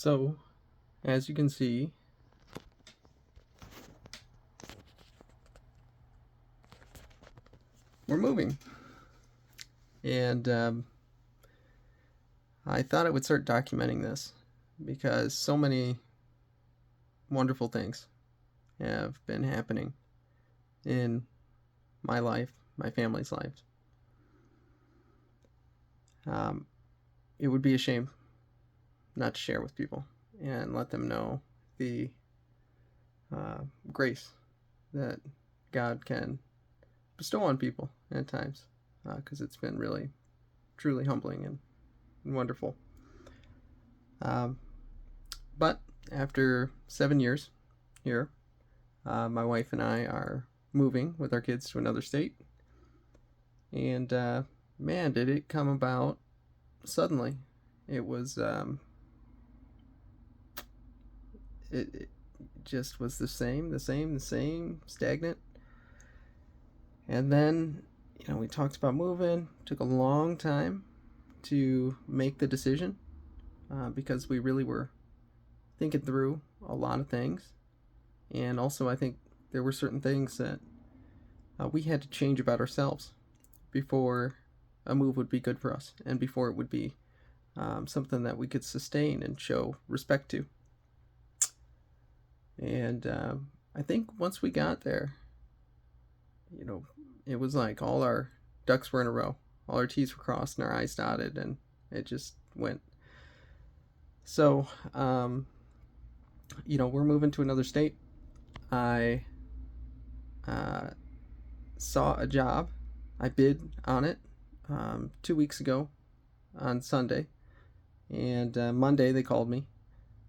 So, as you can see, we're moving. And I thought I would start documenting this because so many wonderful things have been happening in my life, my family's life. It would be a shame not to share with people and let them know the grace that God can bestow on people at times, because it's been really, truly humbling and wonderful. Um, but after 7 years here, my wife and I are moving with our kids to another state. And man, did it come about suddenly. It was, it just was the same, stagnant. And then, we talked about moving. Took a long time to make the decision because we really were thinking through a lot of things. And also, I think there were certain things that we had to change about ourselves before a move would be good for us and before it would be something that we could sustain and show respect to. And I think once we got there, it was like all our ducks were in a row, all our T's were crossed and our I's dotted, and it just went. So, we're moving to another state. I saw a job. I bid on it 2 weeks ago on Sunday. And Monday they called me,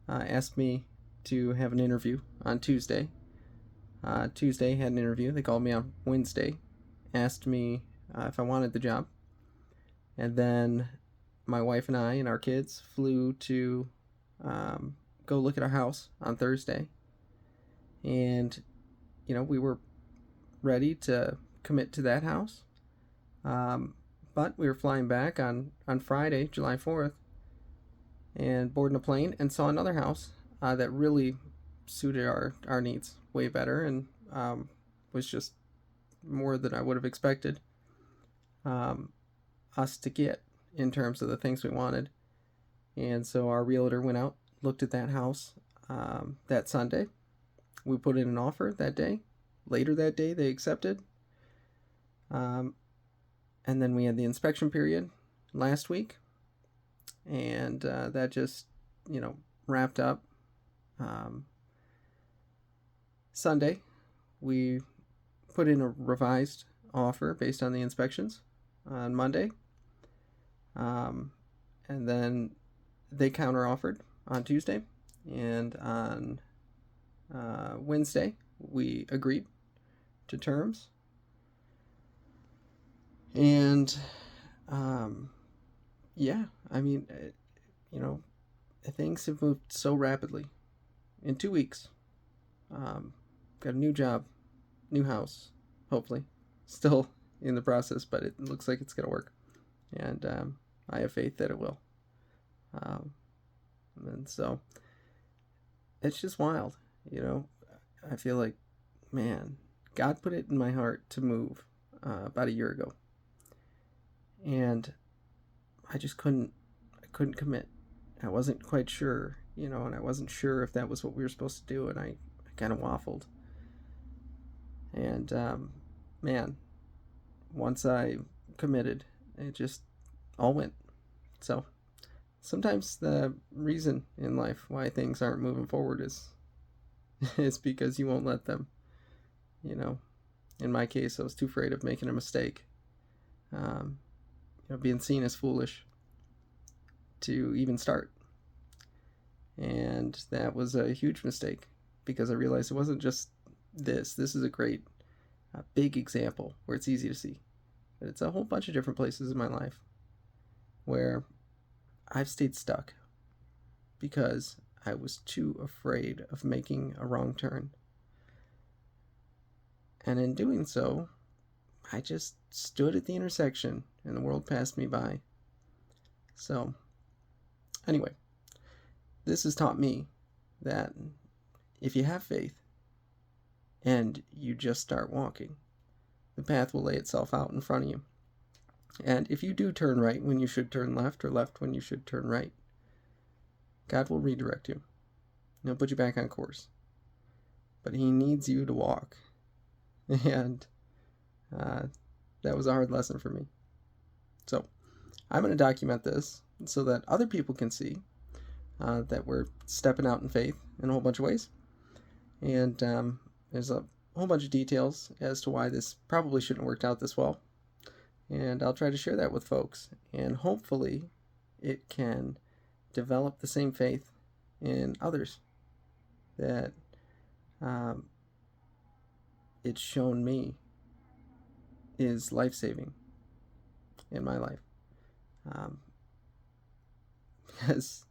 asked me to have an interview on Tuesday. Tuesday had an interview. They called me on Wednesday, asked me if I wanted the job. And then my wife and I and our kids flew to go look at our house on Thursday. And, we were ready to commit to that house. But we were flying back on Friday, July 4th, and boarding a plane and saw another house that really suited our needs way better and was just more than I would have expected us to get in terms of the things we wanted. And so our realtor went out, looked at that house that Sunday. We put in an offer that day. Later that day, they accepted. And then we had the inspection period last week. And that just, wrapped up. Sunday, we put in a revised offer based on the inspections on Monday. And then they counter-offered on Tuesday. And on Wednesday, we agreed to terms. And, yeah, I mean, things have moved so rapidly. In 2 weeks, got a new job, new house, hopefully. Still in the process, but it looks like it's going to work. And I have faith that it will. And so it's just wild, I feel like, man, God put it in my heart to move about a year ago. And I just couldn't commit. I wasn't quite sure, and I wasn't sure if that was what we were supposed to do, and I kind of waffled. And man, once I committed, it just all went. So sometimes the reason in life why things aren't moving forward is because you won't let them. In my case, I was too afraid of making a mistake, being seen as foolish to even start. And that was a huge mistake because I realized it wasn't just this. This is a great, big example where it's easy to see. But it's a whole bunch of different places in my life where I've stayed stuck because I was too afraid of making a wrong turn. And in doing so, I just stood at the intersection and the world passed me by. So, anyway, this has taught me that if you have faith and you just start walking, the path will lay itself out in front of you. And if you do turn right when you should turn left, or left when you should turn right, God will redirect you. He'll put you back on course. But He needs you to walk. And that was a hard lesson for me. So I'm going to document this so that other people can see that we're stepping out in faith in a whole bunch of ways. And there's a whole bunch of details as to why this probably shouldn't have worked out this well. And I'll try to share that with folks. And hopefully it can develop the same faith in others that it's shown me is life-saving in my life. Because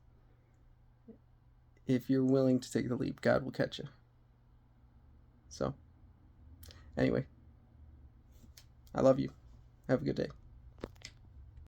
if you're willing to take the leap, God will catch you. So, anyway, I love you. Have a good day.